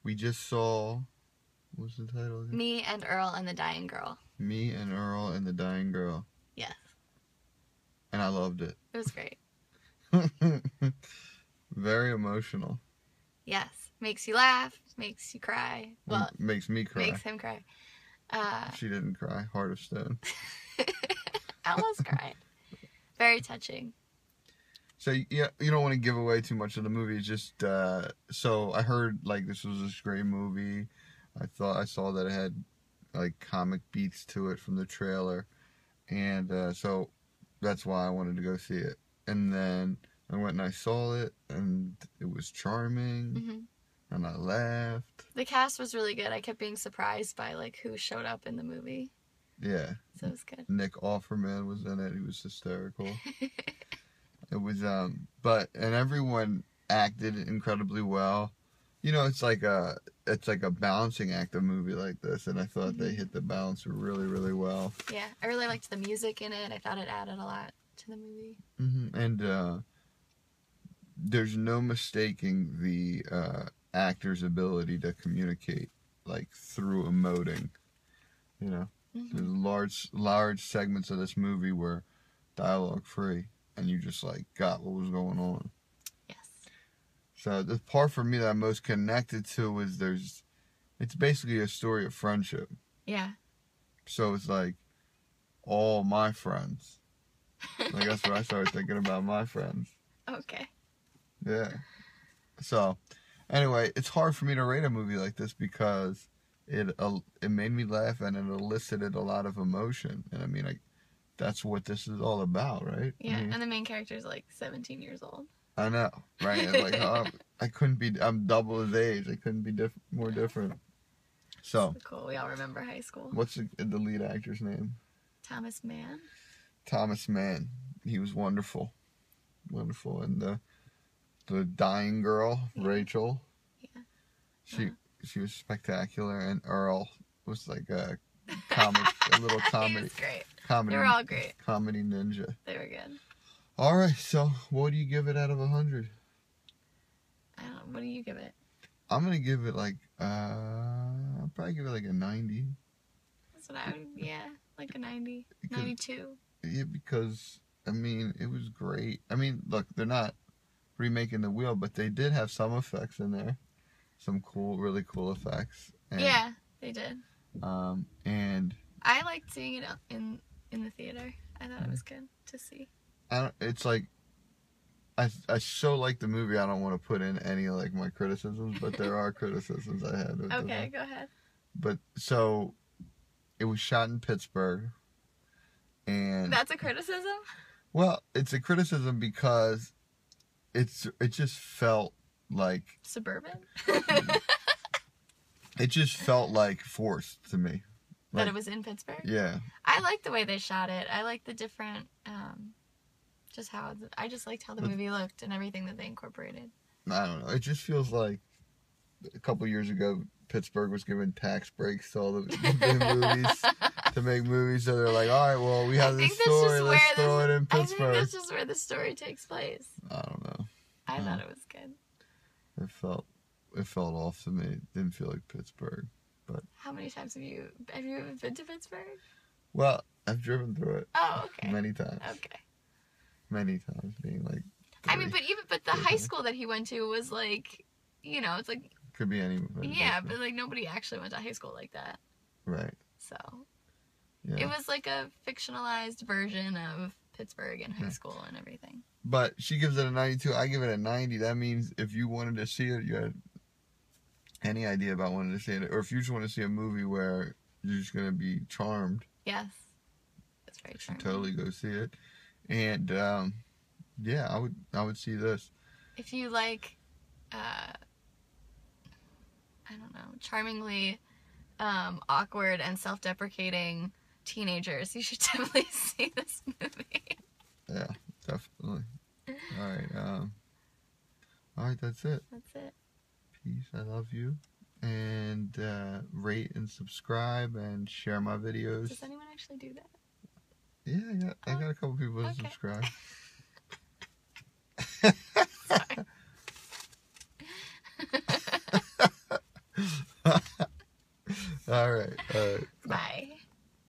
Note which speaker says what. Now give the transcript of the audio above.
Speaker 1: we just saw... What's the title again?
Speaker 2: Me and Earl and the Dying Girl.
Speaker 1: Me and Earl and the Dying Girl.
Speaker 2: Yes.
Speaker 1: And I loved it.
Speaker 2: It was great.
Speaker 1: Very emotional.
Speaker 2: Yes. Makes you laugh. Makes you cry. Well,
Speaker 1: makes me cry.
Speaker 2: Makes him cry.
Speaker 1: She didn't cry. Heart of stone.
Speaker 2: I almost cried. Very touching.
Speaker 1: So, yeah, you don't want to give away too much of the movie. It's just, so I heard, like, this was a great movie. I saw that it had, like, comic beats to it from the trailer. And, so that's why I wanted to go see it. And then I went and I saw it, and it was charming.
Speaker 2: Mm-hmm.
Speaker 1: And I laughed.
Speaker 2: The cast was really good. I kept being surprised by, like, who showed up in the movie.
Speaker 1: Yeah.
Speaker 2: So it was good.
Speaker 1: Nick Offerman was in it. He was hysterical. It was, and everyone acted incredibly well. You know, it's like a balancing act, a movie like this, and I thought they hit the balance really, really well.
Speaker 2: Yeah, I really liked the music in it. I thought it added a lot to the movie.
Speaker 1: Mm-hmm. And there's no mistaking the actor's ability to communicate, like, through emoting. You know, there's large segments of this movie were dialogue free, and you just, like, got what was going on.
Speaker 2: Yes.
Speaker 1: So the part for me that I'm most connected to was it's basically a story of friendship.
Speaker 2: Yeah.
Speaker 1: So it's like all my friends. Like, that's what I started thinking about, my friends.
Speaker 2: Okay.
Speaker 1: Yeah. So anyway, it's hard for me to rate a movie like this because it made me laugh and it elicited a lot of emotion. And I mean, that's what this is all about, right?
Speaker 2: Yeah,
Speaker 1: I mean,
Speaker 2: and the main character's like 17 years old.
Speaker 1: I know, right? And like, I'm double his age. I couldn't be more different. So
Speaker 2: cool. We all remember high school.
Speaker 1: What's the lead actor's name?
Speaker 2: Thomas Mann.
Speaker 1: Thomas Mann. He was wonderful. Wonderful. And the dying girl, Rachel.
Speaker 2: Yeah.
Speaker 1: She was spectacular. And Earl was like a little comedy.
Speaker 2: He was great.
Speaker 1: Comedy.
Speaker 2: They were all great.
Speaker 1: Comedy ninja.
Speaker 2: They were good.
Speaker 1: All right. So what do you give it out of 100?
Speaker 2: I don't know. What do you give it?
Speaker 1: I'm gonna give it like I'll probably give it like a 90.
Speaker 2: That's what I would. Yeah, like a 90, 92.
Speaker 1: Yeah, because I mean it was great. I mean, look, they're not remaking the wheel, but they did have some effects in there, some really cool effects. And,
Speaker 2: yeah, they did.
Speaker 1: And
Speaker 2: I liked seeing it in the theater. I thought it was good to see.
Speaker 1: It's like I so like the movie. I don't want to put in any like my criticisms, but there are criticisms I had.
Speaker 2: Okay, go ahead.
Speaker 1: But so it was shot in Pittsburgh, and
Speaker 2: that's a criticism?
Speaker 1: Well, it's a criticism because it just felt like
Speaker 2: suburban.
Speaker 1: It just felt like forced to me.
Speaker 2: Like, that it was in Pittsburgh?
Speaker 1: Yeah.
Speaker 2: I liked the way they shot it. I liked the different I just liked how the movie looked and everything that they incorporated.
Speaker 1: I don't know. It just feels like a couple years ago, Pittsburgh was given tax breaks to all the movies to make movies. So they're like, all right, well, we have this story. Let's throw it in Pittsburgh.
Speaker 2: I think that's just where the story takes place.
Speaker 1: I don't know.
Speaker 2: I thought it was good.
Speaker 1: It felt off to me. It didn't feel like Pittsburgh. But
Speaker 2: how many times have you ever been to Pittsburgh?
Speaker 1: Well, I've driven through it.
Speaker 2: Oh, okay.
Speaker 1: Many times.
Speaker 2: Okay.
Speaker 1: Many times, being like 3,
Speaker 2: I mean, but the high school that he went to was like, you know, it's like
Speaker 1: could be any.
Speaker 2: Yeah, but like nobody actually went to high school like that.
Speaker 1: Right.
Speaker 2: So
Speaker 1: yeah.
Speaker 2: It was like a fictionalized version of Pittsburgh in high school and everything.
Speaker 1: But she gives it a 92. I give it a 90. That means if you wanted to see it, you had any idea about wanting to see it, or if you just want to see a movie where you're just gonna be charmed.
Speaker 2: Yes. That's very charming.
Speaker 1: Totally go see it. And yeah, I would see this.
Speaker 2: If you like, I don't know, charmingly awkward and self-deprecating teenagers, you should definitely see this movie.
Speaker 1: Yeah, definitely. All right, that's it.
Speaker 2: That's it.
Speaker 1: Peace. I love you. And rate and subscribe and share my videos.
Speaker 2: Does anyone actually do that?
Speaker 1: Yeah, I got a couple people to subscribe.
Speaker 2: Sorry.
Speaker 1: All right.
Speaker 2: Bye.